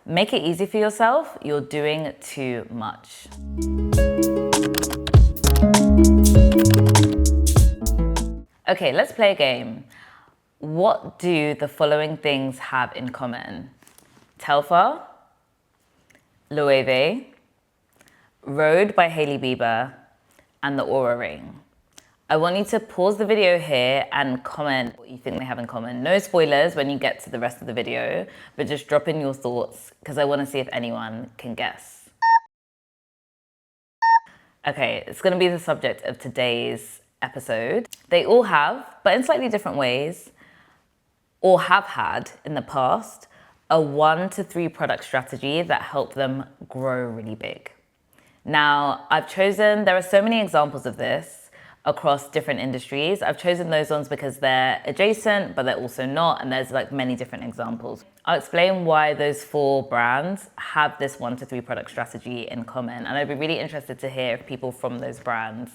Make it easy for yourself. You're doing too much. Okay, let's play a game. What do the following things have in common? Telfar, Loewe, Rhode by Hailey Bieber, and the Oura Ring. I want you to pause the video here and comment what you think they have in common. No spoilers when you get to the rest of the video, but just drop in your thoughts because I want to see if anyone can guess. Okay, it's going to be the subject of today's episode. They all have, but in slightly different ways, or have had in the past, a 1 to 3 product strategy that helped them grow really big. Now, there are so many examples of this across different industries. I've chosen those ones because they're adjacent, but they're also not, and there's like many different examples. I'll explain why those 4 brands have this 1 to 3 product strategy in common, and I'd be really interested to hear if people from those brands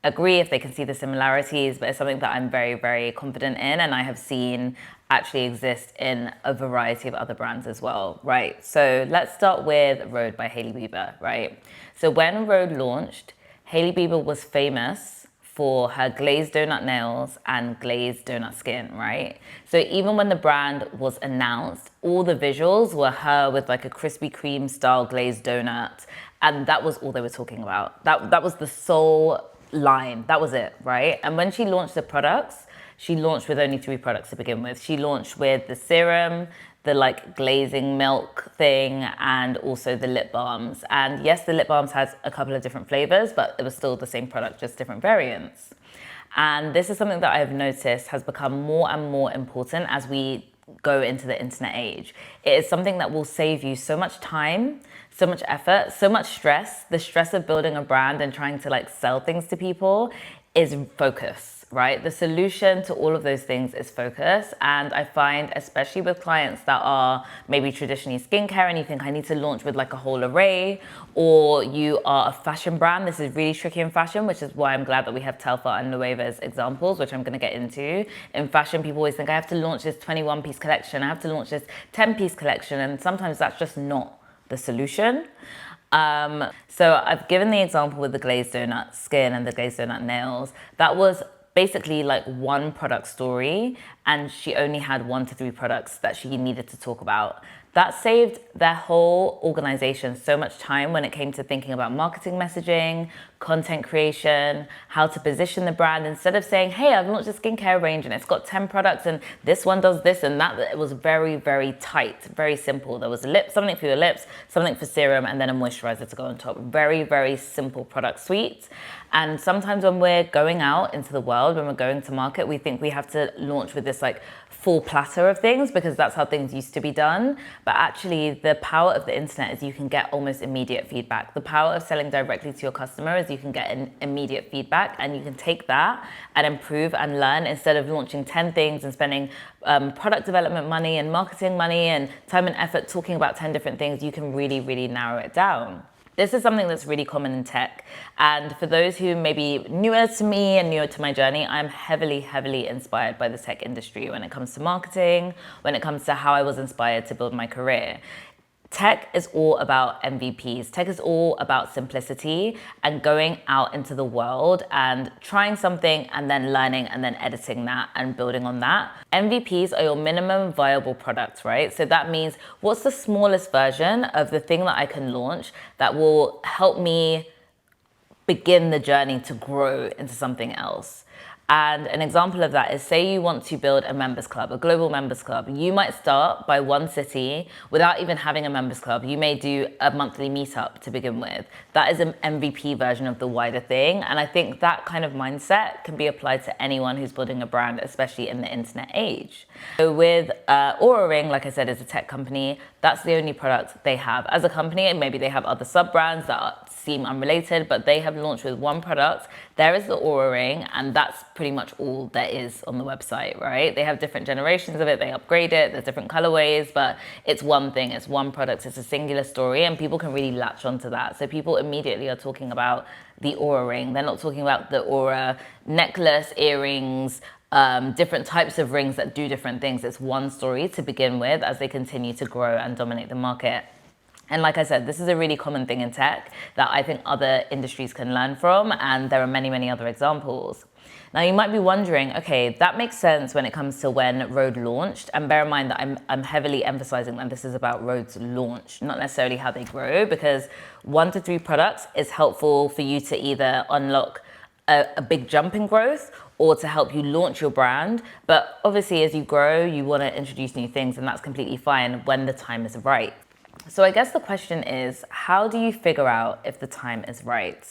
agree, if they can see the similarities, but it's something that I'm very, very confident in, and I have seen actually exist in a variety of other brands as well, right? So let's start with Rhode by Hailey Bieber, right? So when Rhode launched, Hailey Bieber was famous for her glazed donut nails and glazed donut skin, right? So even when the brand was announced, all the visuals were her with like a Krispy Kreme style glazed donut, and that was all they were talking about. That was the sole line, that was it, right? And when she launched the products, she launched with only 3 products to begin with. She launched with the serum, the like glazing milk thing, and also the lip balms. And yes, the lip balms has a couple of different flavors, but it was still the same product, just different variants. And this is something that I've noticed has become more and more important as we go into the internet age. It is something that will save you so much time, so much effort, so much stress. The stress of building a brand and trying to like sell things to people is focus, right? The solution to all of those things is focus. And I find, especially with clients that are maybe traditionally skincare and you think I need to launch with like a whole array, or you are a fashion brand, this is really tricky in fashion, which is why I'm glad that we have Telfar and Loewe as examples, which I'm gonna get into. In fashion, people always think I have to launch this 21-piece collection, I have to launch this 10-piece collection, and sometimes that's just not the solution. So I've given the example with the glazed donut skin and the glazed donut nails. That was basically like one product story, and she only had 1 to 3 products that she needed to talk about. That saved their whole organization so much time when it came to thinking about marketing messaging, content creation, how to position the brand. Instead of saying, hey, I've launched a skincare range and it's got 10 products and this one does this and that, it was very, very tight, very simple. There was something for your lips, something for serum, and then a moisturizer to go on top. Very, very simple product suite. And sometimes when we're going out into the world, when we're going to market, we think we have to launch with this like full platter of things because that's how things used to be done. But actually the power of the internet is you can get almost immediate feedback. The power of selling directly to your customer is you can get an immediate feedback, and you can take that and improve and learn instead of launching 10 things and spending product development money and marketing money and time and effort talking about 10 different things. You can really, really narrow it down. This is something that's really common in tech. And for those who may be newer to me and newer to my journey, I'm heavily, heavily inspired by the tech industry when it comes to marketing, when it comes to how I was inspired to build my career. Tech is all about MVPs. Tech is all about simplicity and going out into the world and trying something and then learning and then editing that and building on that. MVPs are your minimum viable product, right? So that means what's the smallest version of the thing that I can launch that will help me begin the journey to grow into something else. And an example of that is, say you want to build a members club, a global members club. You might start by one city without even having a members club. You may do a monthly meetup to begin with. That is an MVP version of the wider thing. And I think that kind of mindset can be applied to anyone who's building a brand, especially in the internet age. So with Oura Ring, like I said, is a tech company. That's the only product they have. As a company, maybe they have other sub-brands that seem unrelated, but they have launched with one product. There is the Oura Ring, and that's pretty much all there is on the website, right? They have different generations of it, they upgrade it, there's different colorways, but it's one thing, it's one product, it's a singular story, and people can really latch onto that. So people immediately are talking about the Oura Ring. They're not talking about the Oura necklace, earrings, different types of rings that do different things. It's one story to begin with as they continue to grow and dominate the market. And like I said, this is a really common thing in tech that I think other industries can learn from, and there are many, many other examples. Now you might be wondering, okay, that makes sense when it comes to when Rhode launched, and bear in mind that I'm heavily emphasizing that this is about Rhode's launch, not necessarily how they grow, because 1 to 3 products is helpful for you to either unlock a big jump in growth or to help you launch your brand. But obviously as you grow, you want to introduce new things, and that's completely fine when the time is right. So I guess the question is, how do you figure out if the time is right?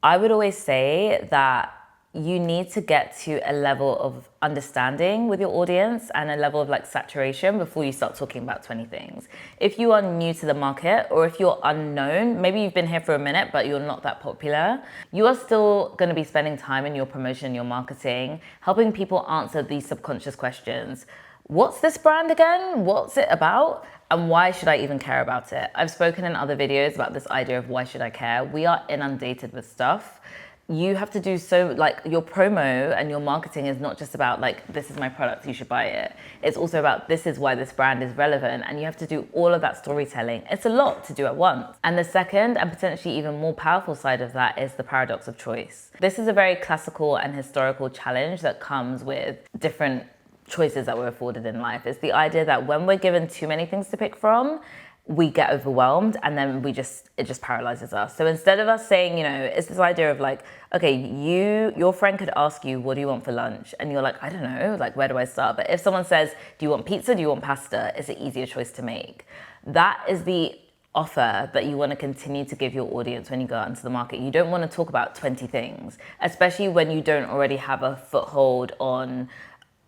I would always say that you need to get to a level of understanding with your audience and a level of like saturation before you start talking about 20 things. If you are new to the market, or if you're unknown, maybe you've been here for a minute, but you're not that popular, you are still going to be spending time in your promotion, your marketing, helping people answer these subconscious questions. What's this brand again? What's it about? And why should I even care about it? I've spoken in other videos about this idea of why should I care? We are inundated with stuff. You have to do so, like your promo and your marketing is not just about like, this is my product, you should buy it. It's also about this is why this brand is relevant, and you have to do all of that storytelling. It's a lot to do at once. And the second and potentially even more powerful side of that is the paradox of choice. This is a very classical and historical challenge that comes with different choices that we're afforded in life. It's the idea that when we're given too many things to pick from, we get overwhelmed, and then it just paralyzes us. So instead of us saying, it's this idea of like, okay, your friend could ask you, what do you want for lunch? And you're like, I don't know, like, where do I start? But if someone says, do you want pizza? Do you want pasta? It's an easier choice to make. That is the offer that you want to continue to give your audience when you go out into the market. You don't want to talk about 20 things, especially when you don't already have a foothold on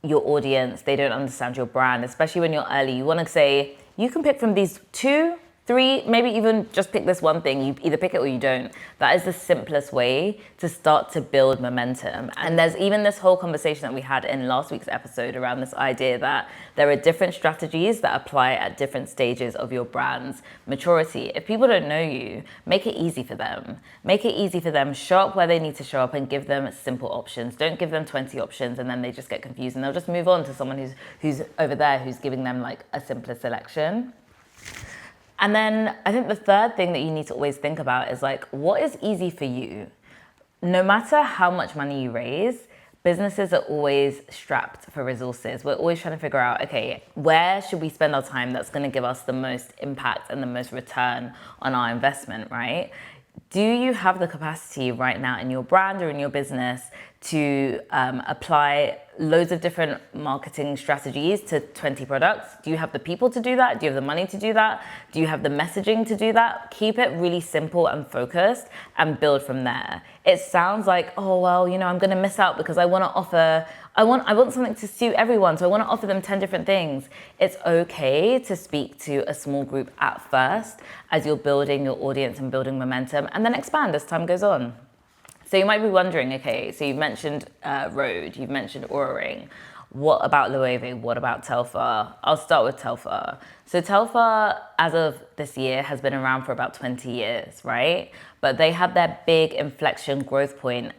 your audience. They don't understand your brand, especially when you're early. You want to say, you can pick from these 2, 3, maybe even just pick this one thing. You either pick it or you don't. That is the simplest way to start to build momentum. And there's even this whole conversation that we had in last week's episode around this idea that there are different strategies that apply at different stages of your brand's maturity. If people don't know you, make it easy for them. Make it easy for them. Show up where they need to show up and give them simple options. Don't give them 20 options and then they just get confused and they'll just move on to someone who's over there who's giving them like a simpler selection. And then I think the third thing that you need to always think about is like, what is easy for you? No matter how much money you raise, businesses are always strapped for resources. We're always trying to figure out, okay, where should we spend our time that's going to give us the most impact and the most return on our investment, right? Do you have the capacity right now in your brand or in your business to apply loads of different marketing strategies to 20 products? Do you have the people to do that? Do you have the money to do that? Do you have the messaging to do that? Keep it really simple and focused and build from there. It sounds like, oh, well, I'm going to miss out because I want to offer, I want something to suit everyone. So I want to offer them 10 different things. It's okay to speak to a small group at first as you're building your audience and building momentum, and then expand as time goes on. So you might be wondering, okay, so you've mentioned Rhode, you've mentioned Oura Ring. What about Loewe? What about Telfar? I'll start with Telfar. So Telfar, as of this year, has been around for about 20 years, right? But they had their big inflection growth point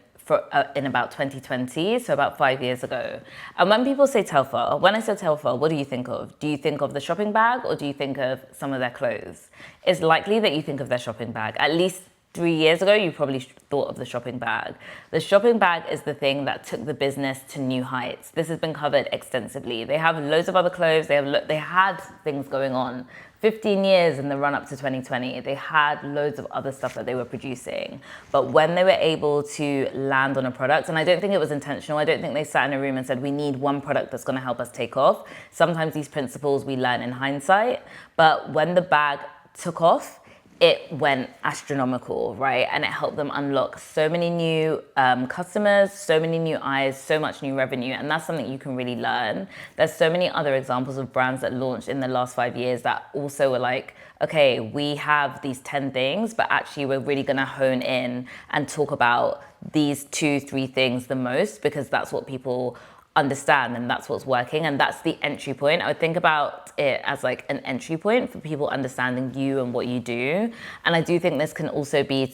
in about 2020, so about 5 years ago. And when people say Telfar, when I say Telfar, what do you think of? Do you think of the shopping bag or do you think of some of their clothes? It's likely that you think of their shopping bag. At least 3 years ago, you probably thought of the shopping bag. The shopping bag is the thing that took the business to new heights. This has been covered extensively. They have loads of other clothes. They had things going on. 15 years in the run up to 2020, they had loads of other stuff that they were producing. But when they were able to land on a product, and I don't think it was intentional, I don't think they sat in a room and said, we need one product that's gonna help us take off. Sometimes these principles we learn in hindsight, but when the bag took off, it went astronomical, right? And it helped them unlock so many new customers, so many new eyes, so much new revenue. And that's something you can really learn. There's so many other examples of brands that launched in the last 5 years that also were like, okay, we have these 10 things, but actually we're really gonna hone in and talk about these 2-3 things the most because that's what people understand, and that's what's working, and that's the entry point. I would think about it as like an entry point for people understanding you and what you do. And I do think this can also be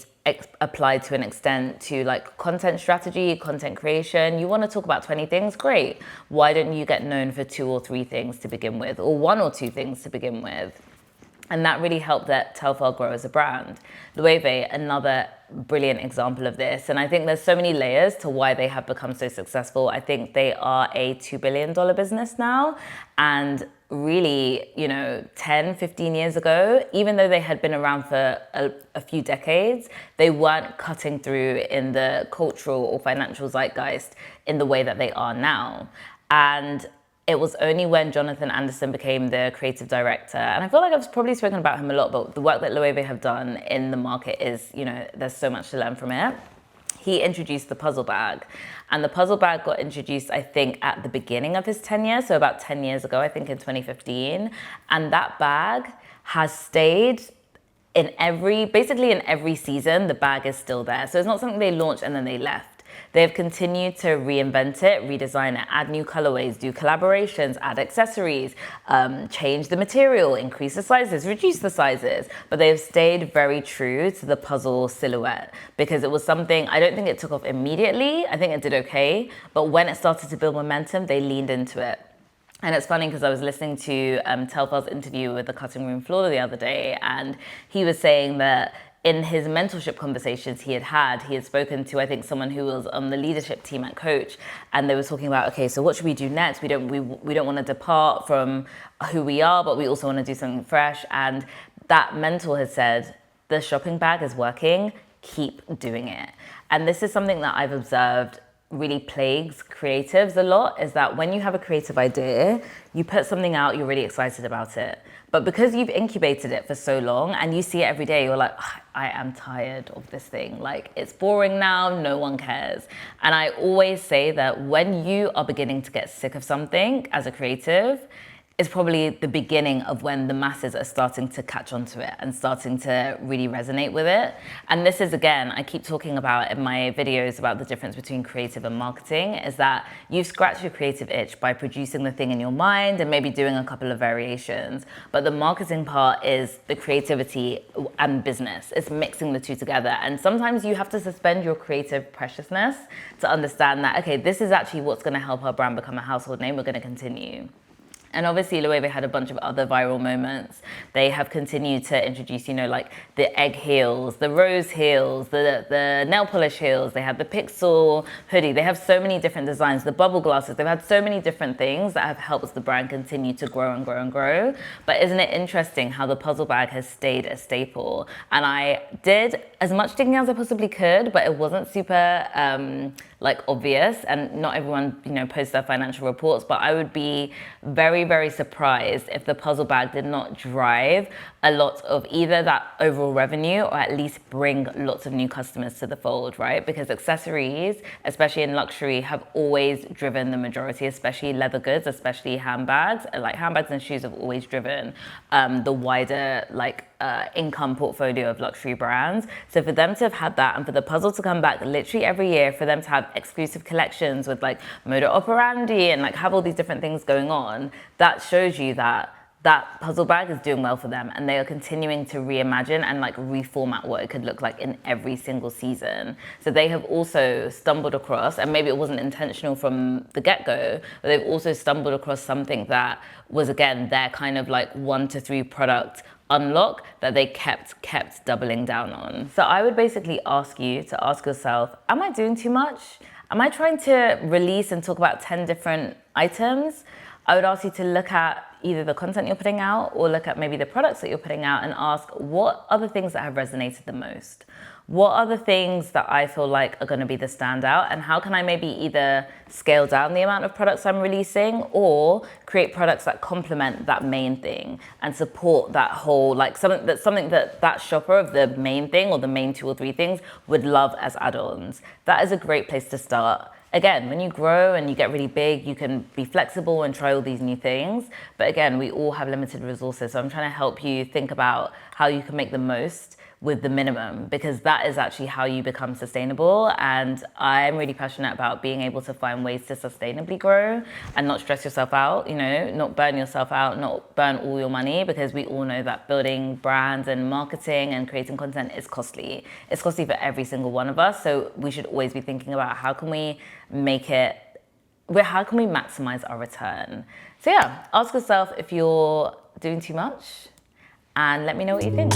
applied to an extent to like content strategy, content creation. You want to talk about 20 things, great. Why don't you get known for 2 or 3 things to begin with, or 1 or 2 things to begin with? And that really helped that Telfar grow as a brand. Loewe, another brilliant example of this. And I think there's so many layers to why they have become so successful. I think they are a $2 billion business now. And really, 10, 15 years ago, even though they had been around for a few decades, they weren't cutting through in the cultural or financial zeitgeist in the way that they are now. And it was only when Jonathan Anderson became the creative director, and I feel like I've probably spoken about him a lot, but the work that Loewe have done in the market is, there's so much to learn from it. He introduced the puzzle bag, and the puzzle bag got introduced, I think, at the beginning of his tenure, so about 10 years ago, I think in 2015, and that bag has stayed basically in every season, the bag is still there. So it's not something they launched and then they left. They've continued to reinvent it, redesign it, add new colorways, do collaborations, add accessories, change the material, increase the sizes, reduce the sizes. But they've stayed very true to the puzzle silhouette because it was something, I don't think it took off immediately. I think it did okay. But when it started to build momentum, they leaned into it. And it's funny because I was listening to Telfar's interview with the cutting room floor the other day, and he was saying that in his mentorship conversations he had spoken to, I think, someone who was on the leadership team at Coach, and they were talking about, okay, so what should we do next? We don't want to depart from who we are, but we also want to do something fresh. And that mentor has said, the shopping bag is working, keep doing it. And this is something that I've observed really plagues creatives a lot, is that when you have a creative idea, you put something out, you're really excited about it. But because you've incubated it for so long and you see it every day, you're like, I am tired of this thing. Like, it's boring now, no one cares. And I always say that when you are beginning to get sick of something as a creative, is probably the beginning of when the masses are starting to catch on to it and starting to really resonate with it. And this is, again, I keep talking about in my videos about the difference between creative and marketing, is that you scratch your creative itch by producing the thing in your mind and maybe doing a couple of variations. But the marketing part is the creativity and business. It's mixing the two together. And sometimes you have to suspend your creative preciousness to understand that, okay, this is actually what's going to help our brand become a household name. We're going to continue. And obviously, Loewe had a bunch of other viral moments. They have continued to introduce, like the egg heels, the rose heels, the nail polish heels. They have the pixel hoodie. They have so many different designs, the bubble glasses. They've had so many different things that have helped the brand continue to grow and grow and grow. But isn't it interesting how the puzzle bag has stayed a staple? And I did as much digging as I possibly could, but it wasn't super obvious, and not everyone posts their financial reports. But I would be very, very surprised if the puzzle bag did not drive a lot of either that overall revenue or at least bring lots of new customers to the fold, right? Because accessories, especially in luxury, have always driven the majority, especially leather goods, especially handbags. Like handbags and shoes have always driven the wider income portfolio of luxury brands. So for them to have had that, and for the puzzle to come back literally every year, for them to have exclusive collections with moda operandi and have all these different things going on, that shows you that that puzzle bag is doing well for them, and they are continuing to reimagine and reformat what it could look like in every single season. So they have also stumbled across, and maybe it wasn't intentional from the get-go, but they've also stumbled across something that was, again, their kind of 1 to 3 product unlock that they kept doubling down on. So I would basically ask you to ask yourself, am I doing too much? Am I trying to release and talk about 10 different items? I would ask you to look at either the content you're putting out or look at maybe the products that you're putting out and ask, what are the things that have resonated the most? What are the things that I feel like are going to be the standout, and how can I maybe either scale down the amount of products I'm releasing or create products that complement that main thing and support that whole, something that shopper of the main thing or the main 2 or 3 things would love as add-ons. That is a great place to start. Again, when you grow and you get really big, you can be flexible and try all these new things. But again, we all have limited resources. So I'm trying to help you think about how you can make the most with the minimum, because that is actually how you become sustainable. And I'm really passionate about being able to find ways to sustainably grow and not stress yourself out, you know, not burn yourself out, not burn all your money, because we all know that building brands and marketing and creating content is costly. It's costly for every single one of us. So we should always be thinking about how can we maximize our return? So yeah, ask yourself if you're doing too much and let me know what you think.